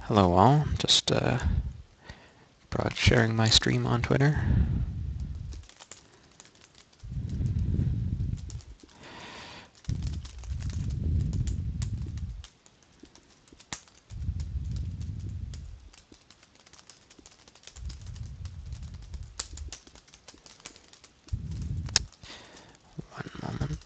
Hello all, just sharing my stream on Twitter. One moment.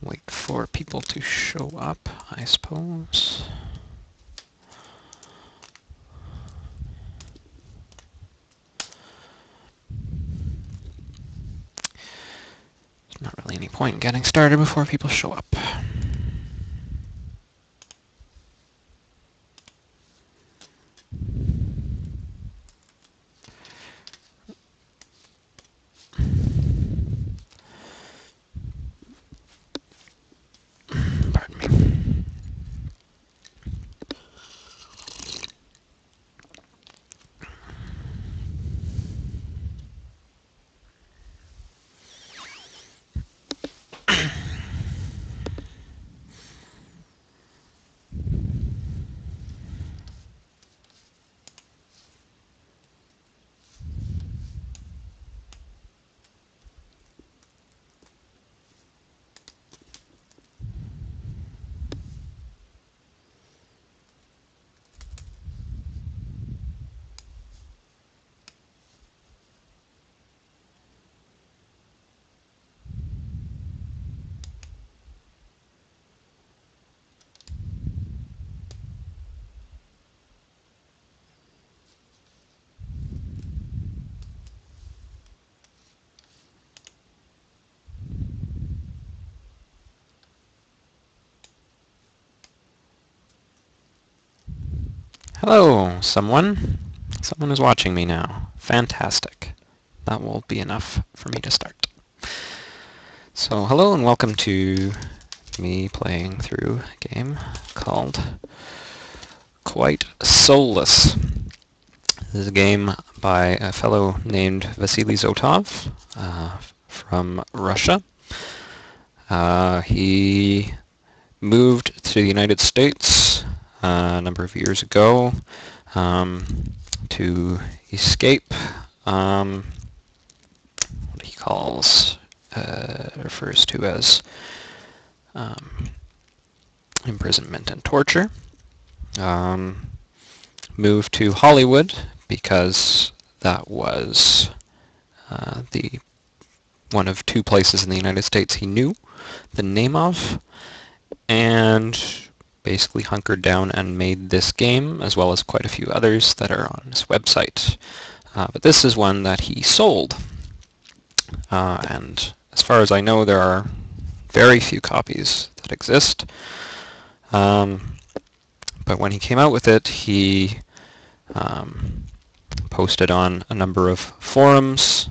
Wait for people to show up, I suppose. There's not really any point in getting started before people show up. Pardon me. Hello, someone. Someone is watching me now. Fantastic. That will be enough for me to start. So, hello and welcome to me playing through a game called Quite Soulless. This is a game by a fellow named Vasily Zotov from Russia. He moved to the United States a number of years ago to escape what he refers to as imprisonment and torture. Moved to Hollywood because that was the one of two places in the United States he knew the name of, and basically hunkered down and made this game, as well as quite a few others that are on his website. But this is one that he sold. And as far as I know, there are very few copies that exist. But when he came out with it, he posted on a number of forums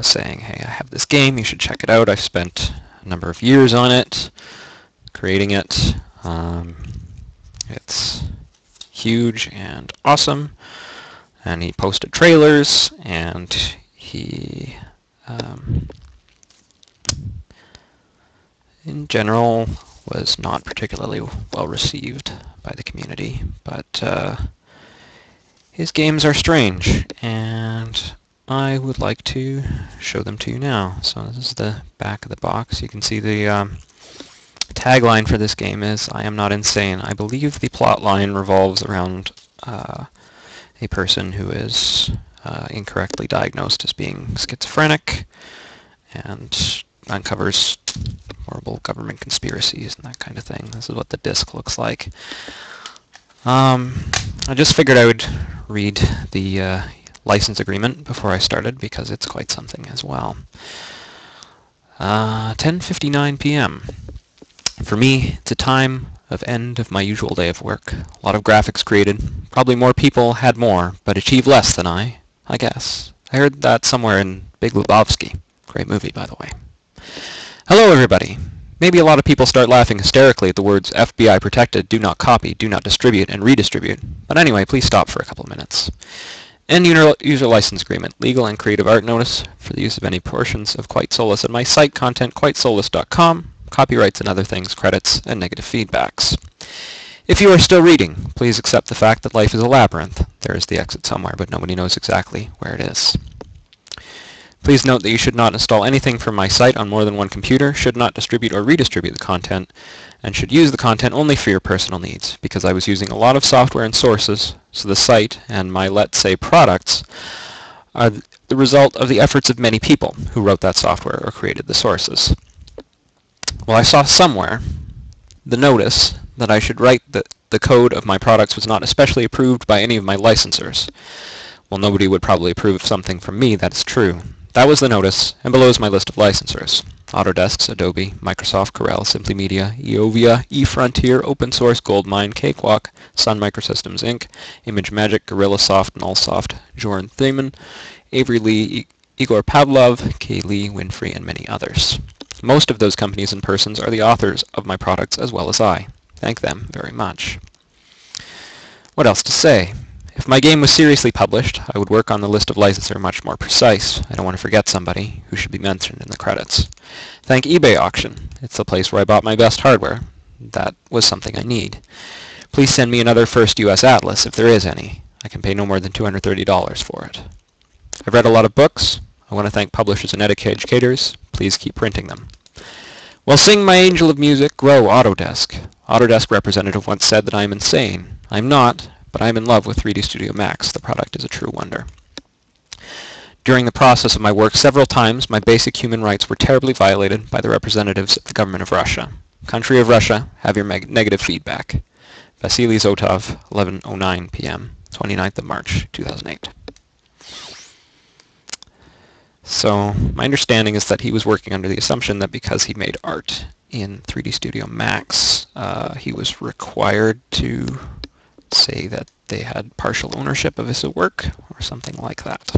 saying, hey, I have this game, you should check it out. I've spent a number of years on it, creating it. It's huge and awesome, and he posted trailers, and he in general was not particularly well received by the community, but his games are strange, and I would like to show them to you now. So this is the back of the box. You can see the tagline for this game is, I am not insane. I believe the plot line revolves around a person who is incorrectly diagnosed as being schizophrenic and uncovers horrible government conspiracies and that kind of thing. This is what the disc looks like. I just figured I would read the license agreement before I started because it's quite something as well. 10:59 p.m. For me, it's a time of end of my usual day of work. A lot of graphics created. Probably more people had more, but achieved less than I guess. I heard that somewhere in Big Lebowski. Great movie, by the way. Hello, everybody. Maybe a lot of people start laughing hysterically at the words FBI protected, do not copy, do not distribute, and redistribute. But anyway, please stop for a couple of minutes. End user license agreement, legal and creative art notice for the use of any portions of Quite Soulless at my site content, quitesoulless.com, copyrights and other things, credits, and negative feedbacks. If you are still reading, please accept the fact that life is a labyrinth. There is the exit somewhere, but nobody knows exactly where it is. Please note that you should not install anything from my site on more than one computer, should not distribute or redistribute the content, and should use the content only for your personal needs, because I was using a lot of software and sources, so the site and my, let's say, products are the result of the efforts of many people who wrote that software or created the sources. Well, I saw somewhere the notice that I should write that the code of my products was not especially approved by any of my licensors. Well, nobody would probably approve something from me, that is true. That was the notice, and below is my list of licensors. Autodesk, Adobe, Microsoft, Corel, Simply Media, Eovia, eFrontier, Open Source, Goldmine, Cakewalk, Sun Microsystems Inc., ImageMagick, GorillaSoft, Nullsoft, Jorn Thiemann, Avery Lee, Igor Pavlov, Kay Lee, Winfrey, and many others. Most of those companies and persons are the authors of my products as well as I. Thank them very much. What else to say? If my game was seriously published, I would work on the list of licensors much more precise. I don't want to forget somebody who should be mentioned in the credits. Thank eBay Auction. It's the place where I bought my best hardware. That was something I need. Please send me another first US Atlas, if there is any. I can pay no more than $230 for it. I've read a lot of books. I want to thank publishers and educators. Please keep printing them. Well, sing my angel of music, grow Autodesk. Autodesk representative once said that I am insane. I'm not, but I am in love with 3D Studio Max. The product is a true wonder. During the process of my work, several times my basic human rights were terribly violated by the representatives of the government of Russia. Country of Russia, have your negative feedback. Vasily Zotov, 11:09 p.m., 29th of March, 2008. So my understanding is that he was working under the assumption that because he made art in 3D Studio Max, he was required to say that they had partial ownership of his work or something like that.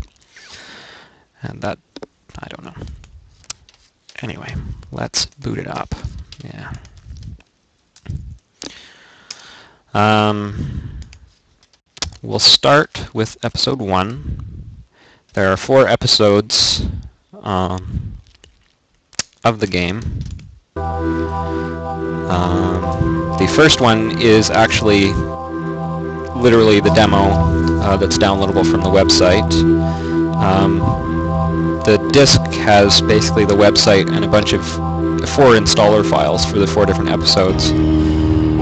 And that, I don't know. Anyway, let's boot it up. Yeah. We'll start with episode 1. There are 4 episodes of the game. The first one is actually literally the demo that's downloadable from the website. The disk has basically the website and a bunch of 4 installer files for the 4 different episodes,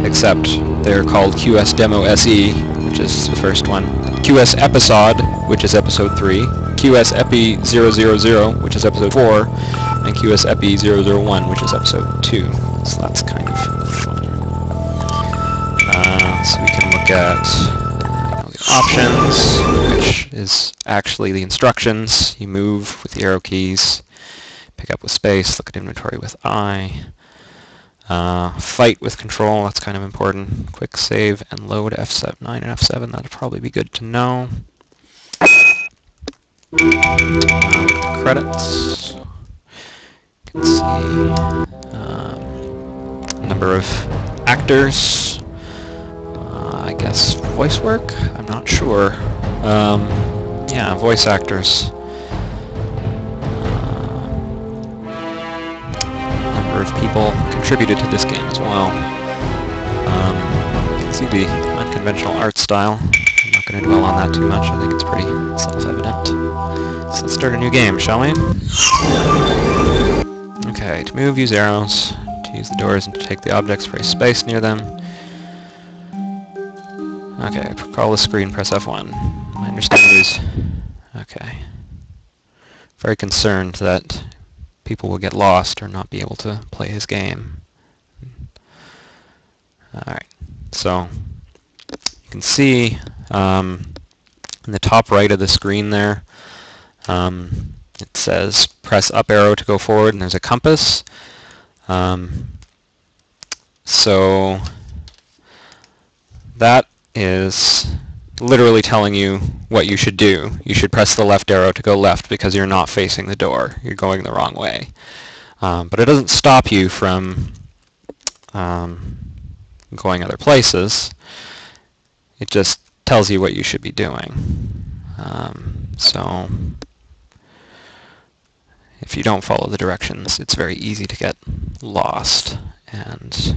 except they're called QS Demo SE, which is the first one, QS Episode, which is episode 3, QS Epi 000, which is episode 4, and QS Epi 001, which is episode 2. So that's kind of fun. So we can look at the options, which is actually the instructions. You move with the arrow keys, pick up with space, look at inventory with I, fight with control, that's kind of important. Quick save and load F9 and F7, that'd probably be good to know. Credits. You can see number of actors. I guess voice work? I'm not sure. Yeah, voice actors. Number of people contributed to this game as well. You can see the unconventional art style. I'm not going to dwell on that too much. I think it's pretty self-evident. So let's start a new game, shall we? Okay, to move, use arrows. To use the doors and to take the objects, press space near them. Okay, call the screen, press F1. My understanding is... Okay. Very concerned that people will get lost or not be able to play his game. Alright, so you can see in the top right of the screen there, it says press up arrow to go forward, and there's a compass. So that is literally telling you what you should do. You should press the left arrow to go left because you're not facing the door. You're going the wrong way. But it doesn't stop you from going other places. It just tells you what you should be doing. So if you don't follow the directions, it's very easy to get lost. And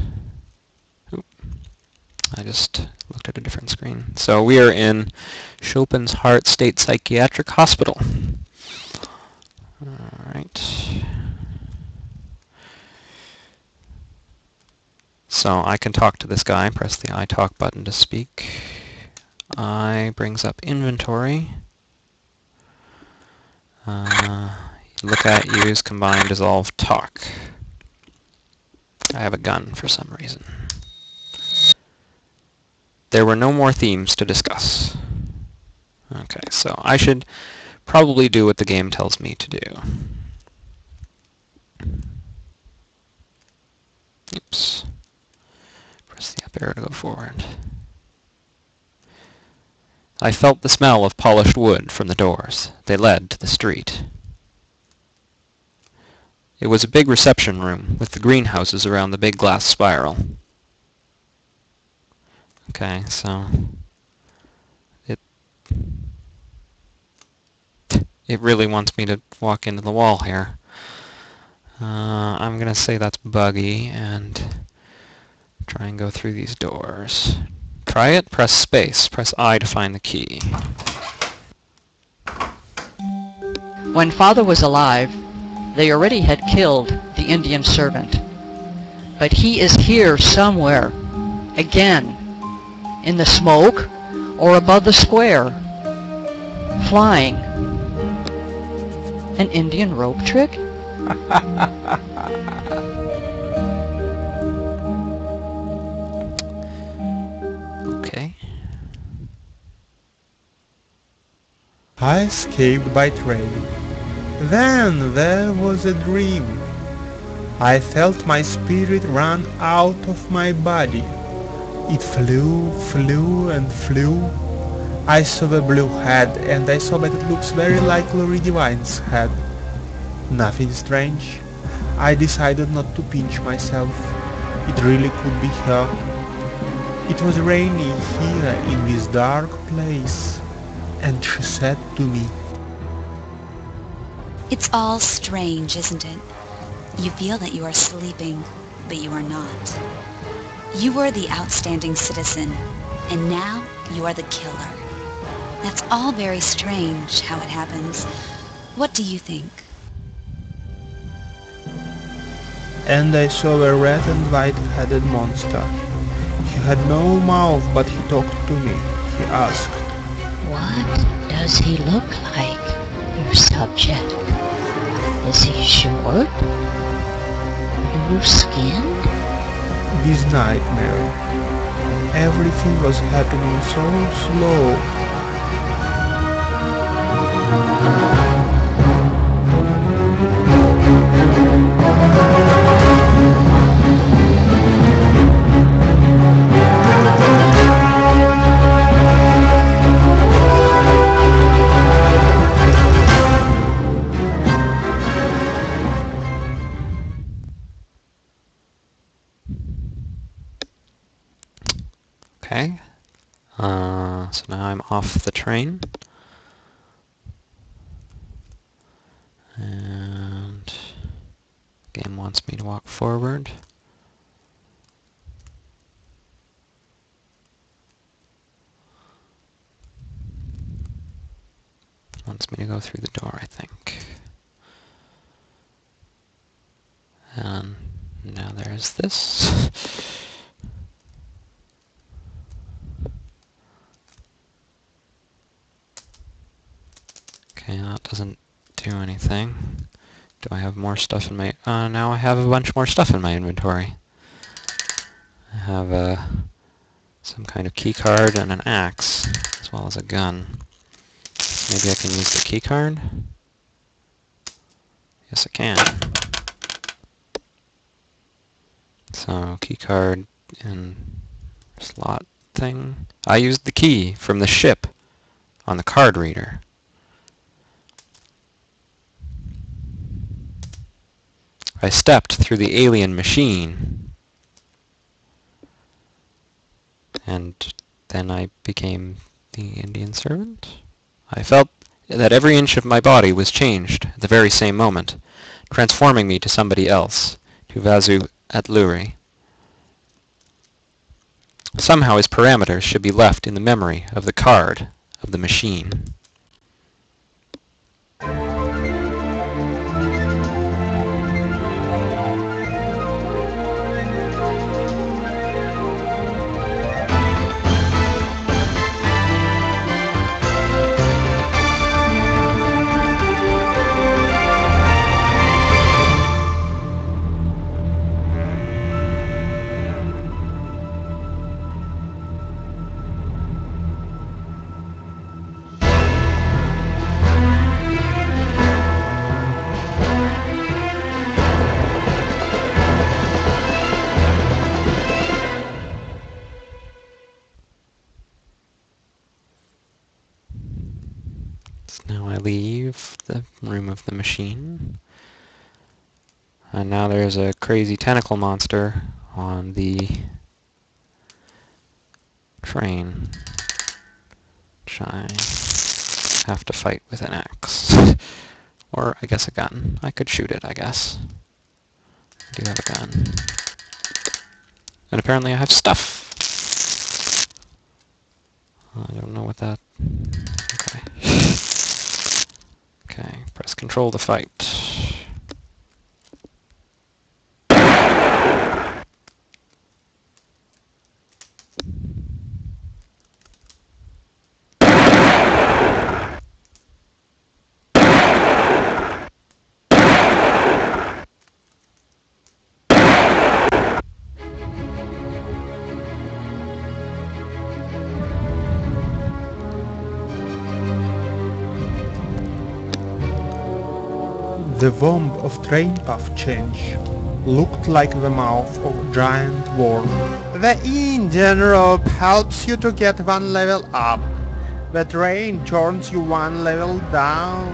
I just looked at a different screen. So we are in Chopin's Heart State Psychiatric Hospital. All right. So I can talk to this guy. Press the I talk button to speak. I brings up inventory. Look at, use, combine, dissolve, talk. I have a gun for some reason. There were no more themes to discuss. Okay, so I should probably do what the game tells me to do. Oops. Press the up arrow to go forward. I felt the smell of polished wood from the doors. They led to the street. It was a big reception room with the greenhouses around the big glass spiral. Okay, so it really wants me to walk into the wall here. I'm going to say that's buggy and try and go through these doors. Try it, press space, press I to find the key. When Father was alive, they already had killed the Indian servant. But he is here somewhere, again, in the smoke or above the square, flying. An Indian rope trick? Okay. I escaped by train. Then there was a dream. I felt my spirit run out of my body. It flew, flew, and flew. I saw the blue head, and I saw that it looks very like Lori Devine's head. Nothing strange. I decided not to pinch myself. It really could be her. It was raining here in this dark place, and she said to me, It's all strange, isn't it? You feel that you are sleeping, but you are not. You were the outstanding citizen, and now you are the killer. That's all very strange, how it happens. What do you think? and I saw a red and white-headed monster. He had no mouth, but he talked to me. He asked, What does he look like, your subject? Is he short? Blue-skinned? this nightmare. Everything was happening so slow. Okay. So now I'm off the train. And the game wants me to walk forward. Wants me to go through the door, I think. And now there's this. Okay, that doesn't do anything. Do I have more stuff in my... now I have a bunch more stuff in my inventory. I have some kind of key card and an axe, as well as a gun. Maybe I can use the key card? Yes, I can. So, key card and slot thing. I used the key from the ship on the card reader. I stepped through the alien machine. And then I became the Indian servant. I felt that every inch of my body was changed at the very same moment, transforming me to somebody else, to Vasu Atluri. Somehow his parameters should be left in the memory of the card of the machine. So now I leave the room of the machine. And now there's a crazy tentacle monster on the train, which I have to fight with an axe. Or I guess a gun. I could shoot it, I guess. I do have a gun. And apparently I have stuff. I don't know what that... Okay. Okay, press control to fight. The womb of train path change looked like the mouth of a giant worm. The Indian rope helps you to get one level up. The train turns you one level down.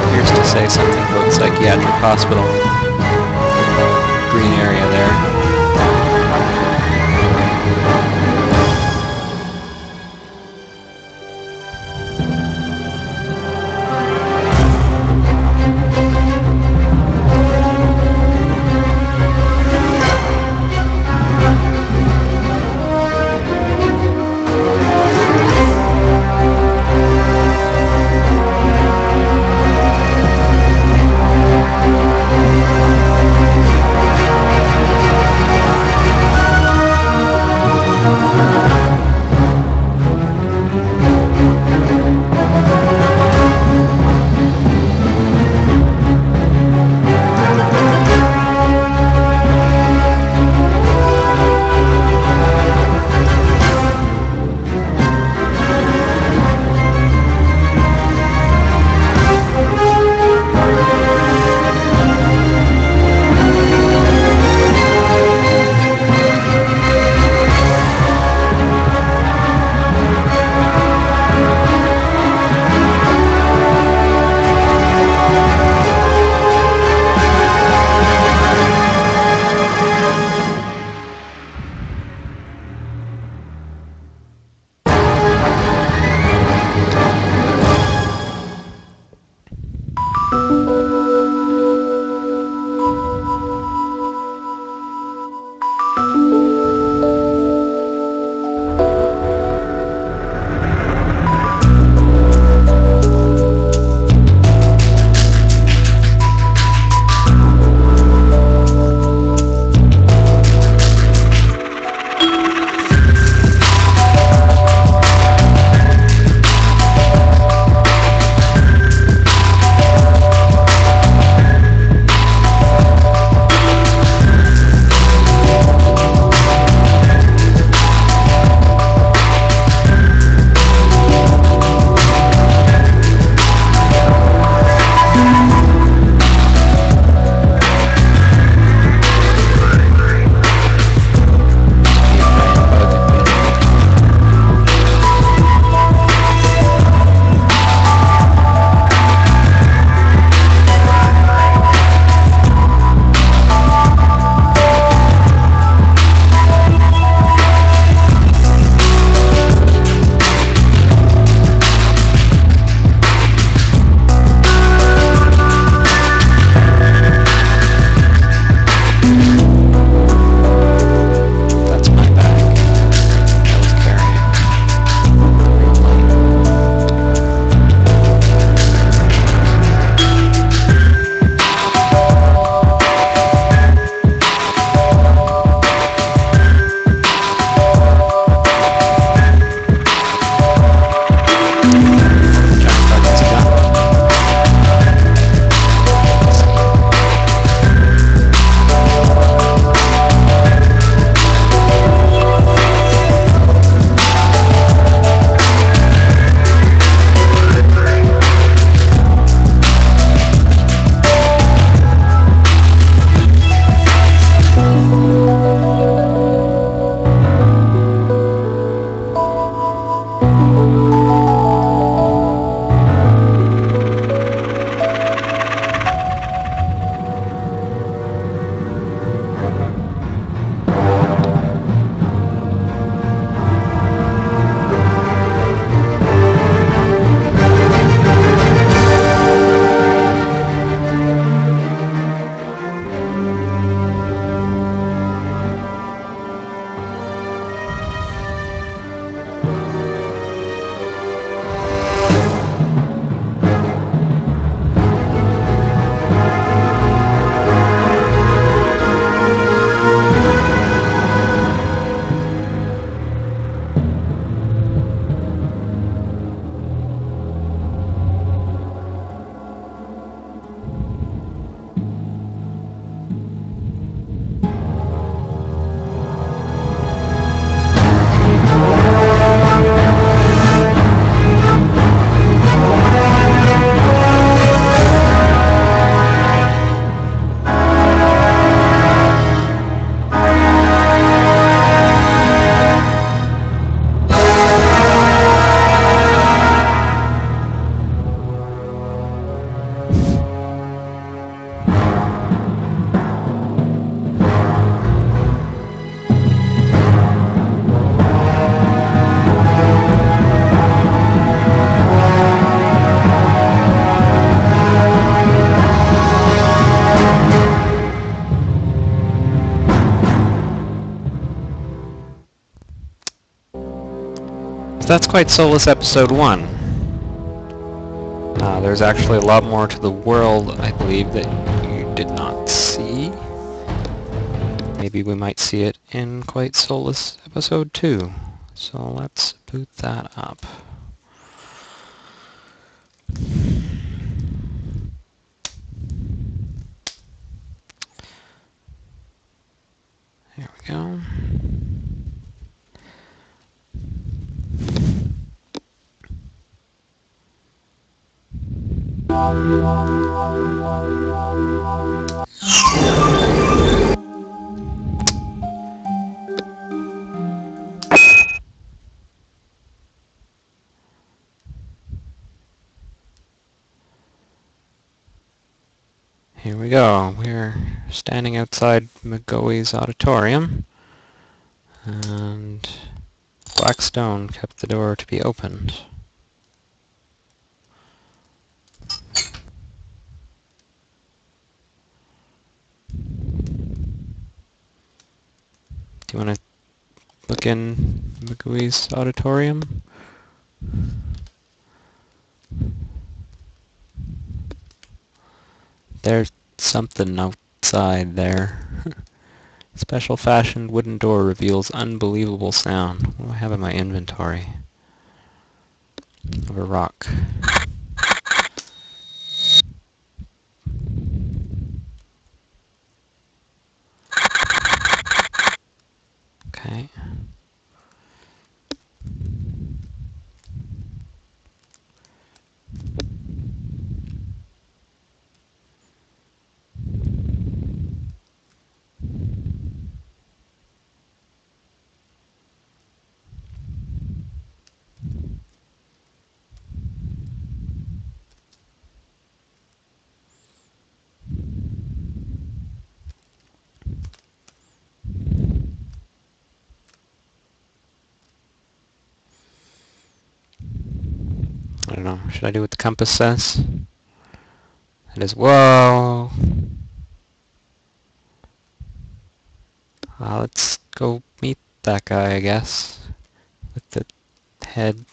Appears to say something about psychiatric hospital. Green area there. that's quite Soulless Episode 1. There's actually a lot more to the world, I believe, that you did not see. Maybe we might see it in quite Soulless Episode 2. So let's boot that up. There we go. Here we go. We're standing outside McGowie's auditorium, and black stone kept the door to be opened. Do you want to look in McGowie's auditorium? There's something outside there. Special fashioned wooden door reveals unbelievable sound. What do I have in my inventory? Of a rock. Okay. I don't know. Should I do what the compass says? It is, whoa! Let's go meet that guy, I guess. With the head.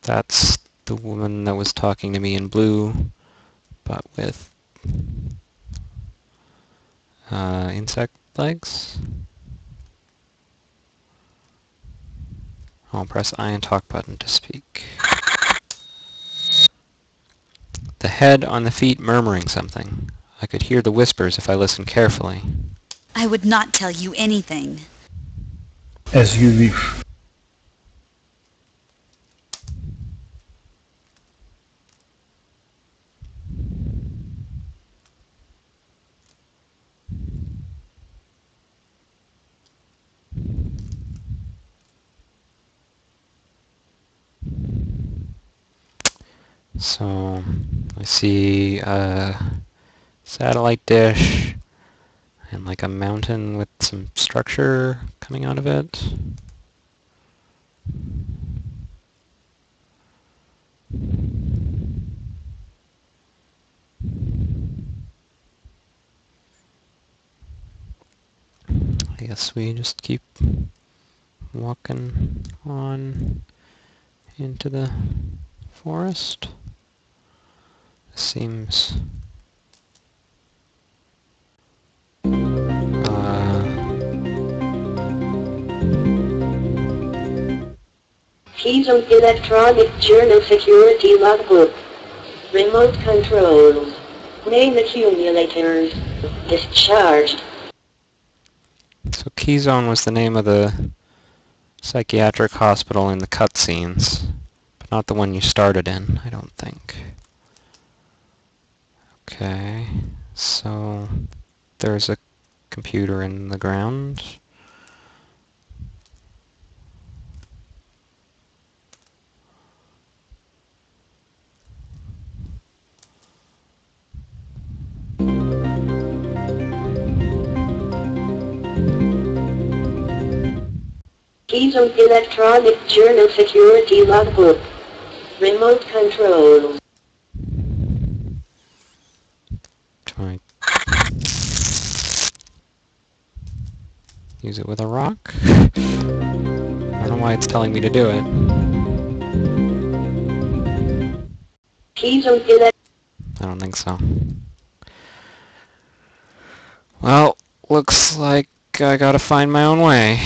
That's the woman that was talking to me in blue, but with insect legs. I'll press I and talk button to speak. The head on the feet murmuring something. I could hear the whispers if I listened carefully. I would not tell you anything. As you wish. So, I see a satellite dish and like a mountain with some structure coming out of it. I guess we just keep walking on into the forest. Seems Keys on electronic journal security logbook. Remote controls. Main accumulators. Discharged. so Keyzone was the name of the psychiatric hospital in the cutscenes, but not the one you started in, I don't think. Okay, so there's a computer in the ground. Keys on electronic journal security logbook. Remote controls. Try use it with a rock? I don't know why it's telling me to do it. Keys on elect. I don't think so. Well, looks like I gotta find my own way.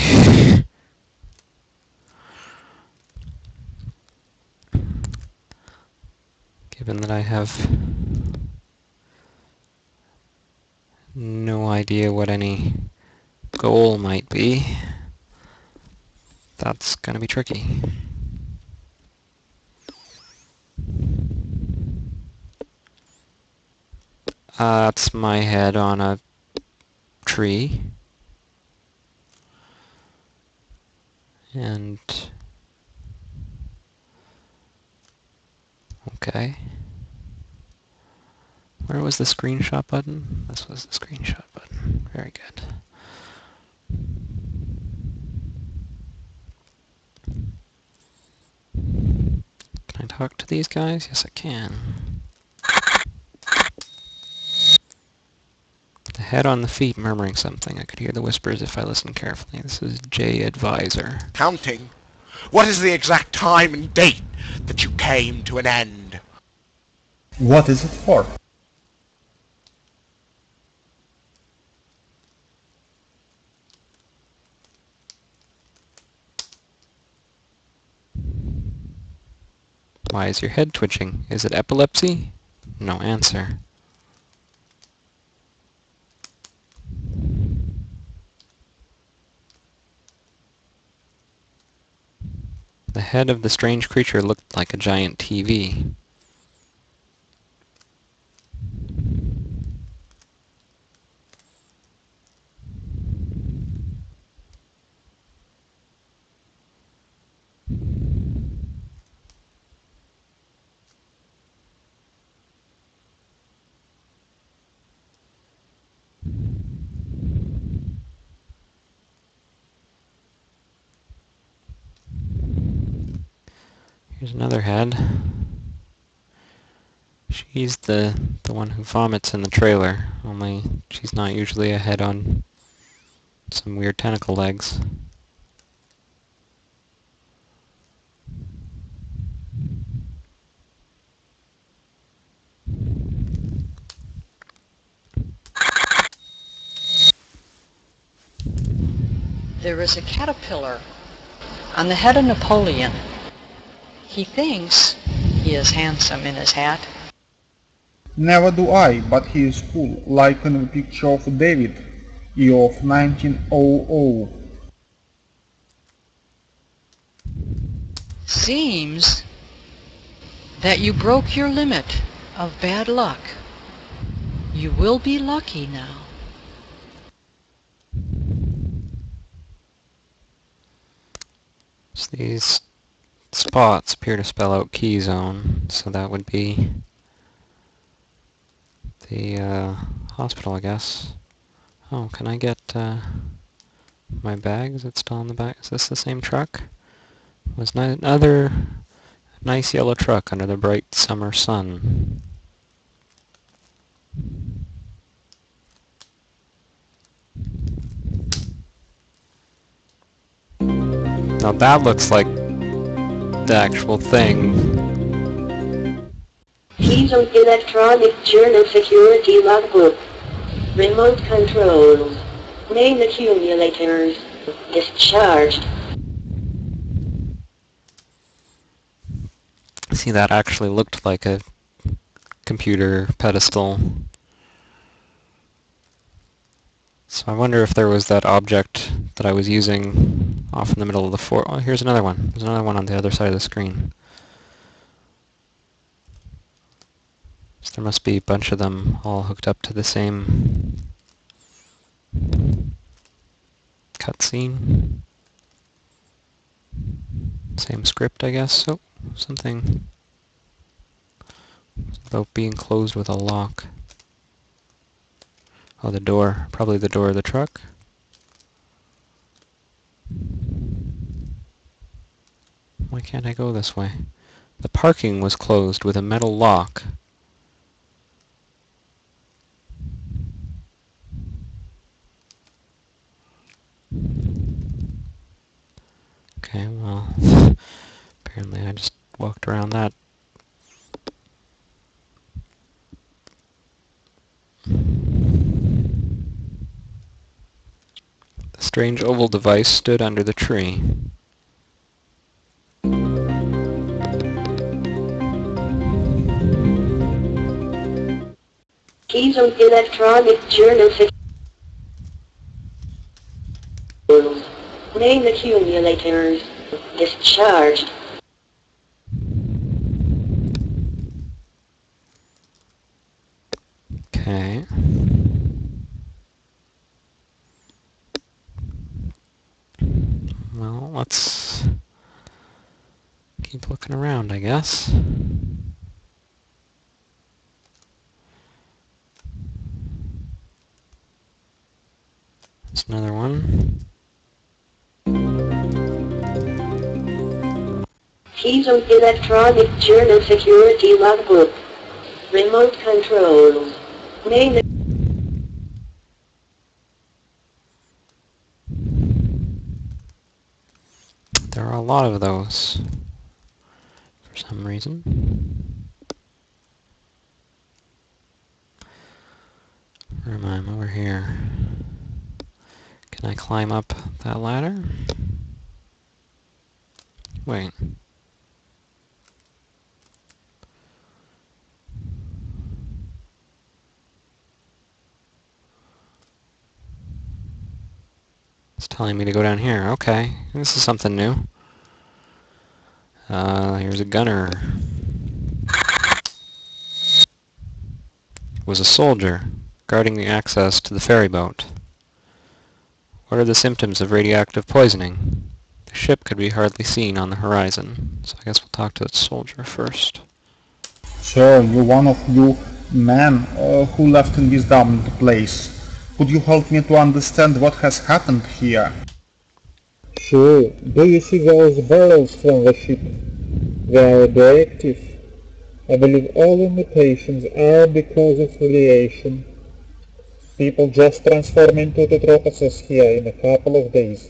Given that I have no idea what any goal might be, that's gonna be tricky. That's my head on a tree. And okay. Where was the screenshot button? This was the screenshot button. Very good. Can I talk to these guys? Yes, I can. The head on the feet murmuring something. I could hear the whispers if I listened carefully. This is J. Advisor. Counting? What is the exact time and date that you came to an end? What is it for? Why is your head twitching? Is it epilepsy? No answer. The head of the strange creature looked like a giant TV. Here's another head. She's the one who vomits in the trailer, only she's not usually a head on some weird tentacle legs. There is a caterpillar on the head of Napoleon. He thinks he is handsome in his hat. Never do I, but he is cool, like in the picture of David, year of 1900. Seems that you broke your limit of bad luck. You will be lucky now. So these spots appear to spell out key zone, so that would be the hospital, I guess. Oh, can I get my bag? Is it still in the back? Is this the same truck? Was another nice yellow truck under the bright summer sun. Now that looks like the actual thing. Keys on electronic journal security logbook. Remote controls. Main accumulators. Discharged. See, that actually looked like a computer pedestal. So I wonder if there was that object that I was using off in the middle of the floor. Oh, here's another one. There's another one on the other side of the screen. So there must be a bunch of them all hooked up to the same cutscene. Same script, I guess. Oh, something about being closed with a lock. Oh, the door. Probably the door of the truck. Why can't I go this way? The parking was closed with a metal lock. Okay, well, apparently I just walked around that. The strange oval device stood under the tree. Keys on electronic journal sections. Main accumulators. Discharged. Okay. Well, let's keep looking around, I guess. There's another one. Keys on electronic journal security logbook. Remote controls. Main. There are a lot of those for some reason. Where am I? I'm over here. Can I climb up that ladder? Wait. It's telling me to go down here. Okay, this is something new. Here's a gunner. Was a soldier guarding the access to the ferry boat. What are the symptoms of radioactive poisoning? The ship could be hardly seen on the horizon, so I guess we'll talk to the soldier first. Sir, you're one of you men who left in this damned place. Could you help me to understand what has happened here? Sure. Do you see those barrels from the ship? They are radioactive. I believe all imitations are because of radiation. People just transform into tetropuses here in a couple of days.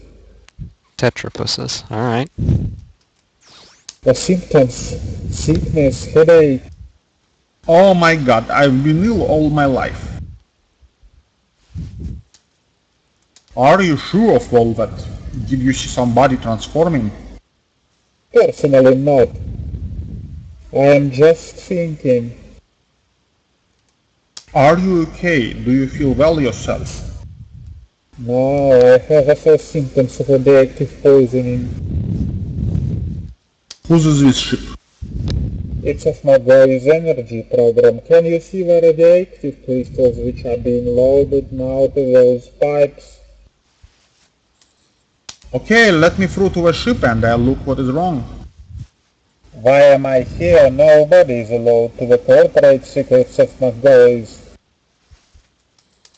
Tetrapuses, alright. The symptoms: sickness, headache. Oh my god, I've been ill all my life. Are you sure of all that? Did you see somebody transforming? Personally not. I am just thinking. Are you okay? Do you feel well yourself? No, I have the first symptoms of radioactive poisoning. Whose is this ship? It's of my boy's energy program. Can you see the radioactive crystals which are being loaded now to those pipes? Okay, let me through to the ship and I'll look what is wrong. Why am I here? Nobody is allowed to the corporate secrets of my boys.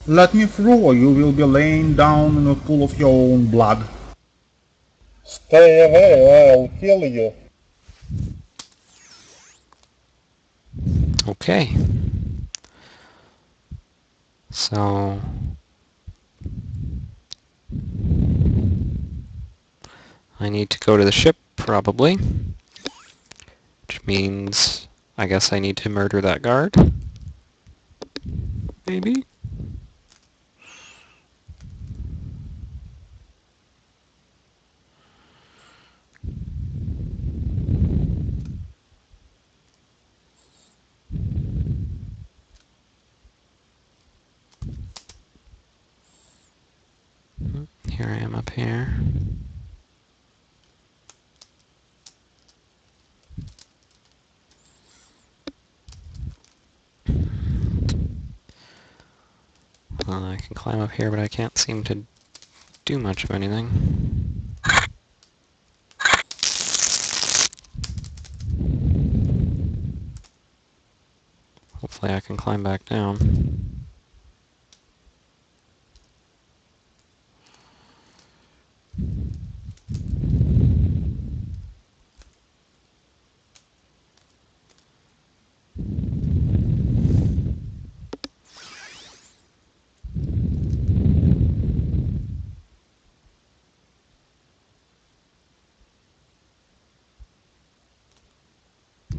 Let me through or you will be laying down in a pool of your own blood. Stay away or I'll kill you. Okay. So I need to go to the ship, probably. Which means I guess I need to murder that guard. Maybe? Here I am up here. I can climb up here, but I can't seem to do much of anything. Hopefully I can climb back down.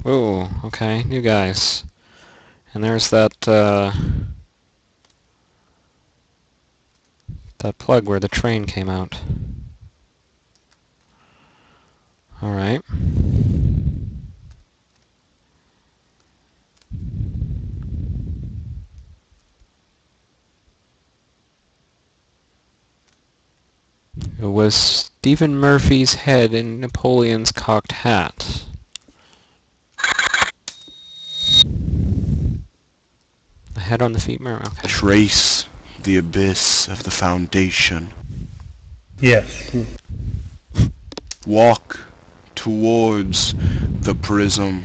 Whoa, okay, you guys. And there's that plug where the train came out. Alright. It was Stephen Murphy's head in Napoleon's cocked hat. The head on the femur? Okay. Trace the abyss of the foundation. Yes, true. Walk towards the prism.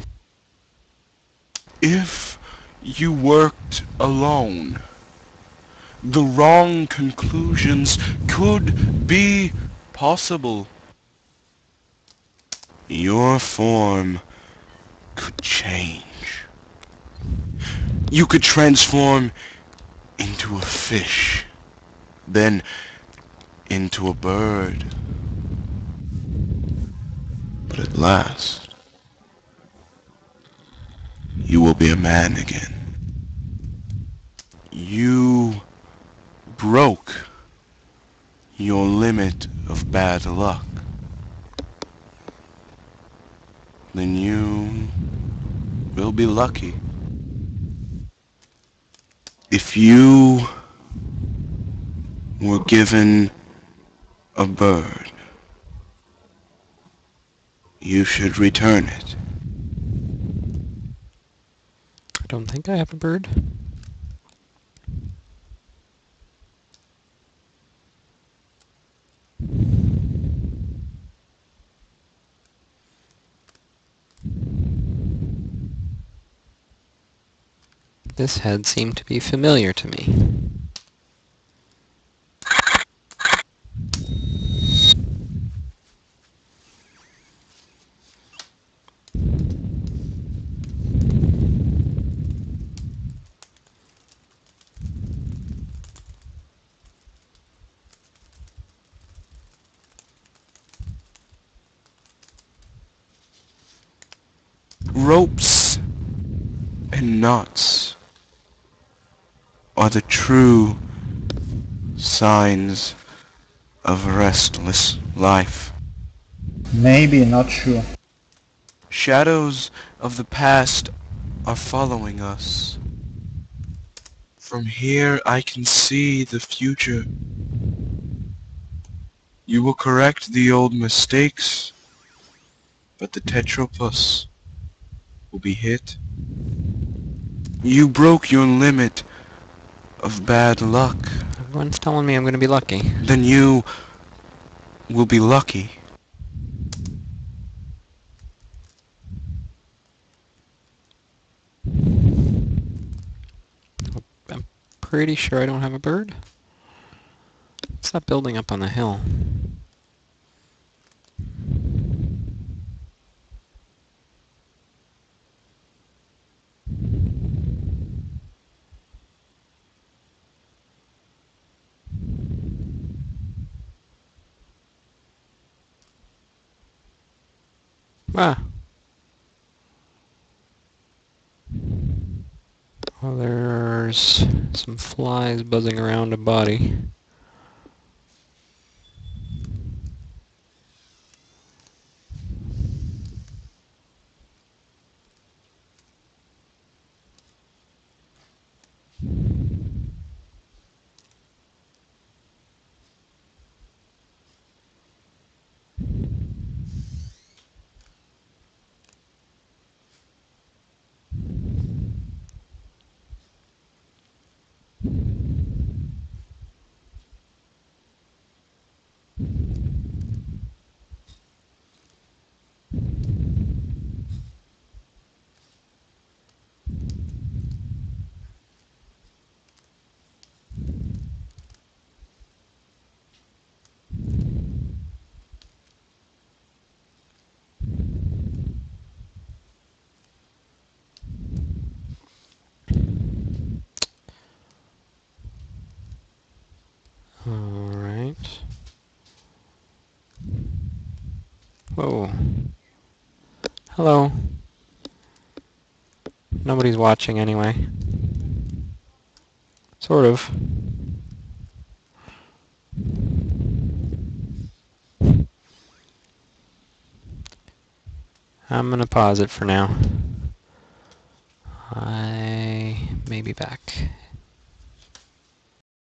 If you worked alone, the wrong conclusions could be possible. Your form could change. You could transform into a fish, then into a bird. But at last, you will be a man again. You broke your limit of bad luck. Then you will be lucky. If you were given a bird, you should return it. I don't think I have a bird. This head seemed to be familiar to me. Ropes and knots are the true signs of a restless life. Maybe, not sure. Shadows of the past are following us. From here I can see the future. You will correct the old mistakes, but the Tetropus will be hit. You broke your limit of bad luck. Everyone's telling me I'm going to be lucky. Then you will be lucky. I'm pretty sure I don't have a bird. What's that building up on the hill? Ah. Well, there's some flies buzzing around a body. Alright. Whoa. Hello. Nobody's watching anyway. Sort of. I'm gonna pause it for now. I may be back.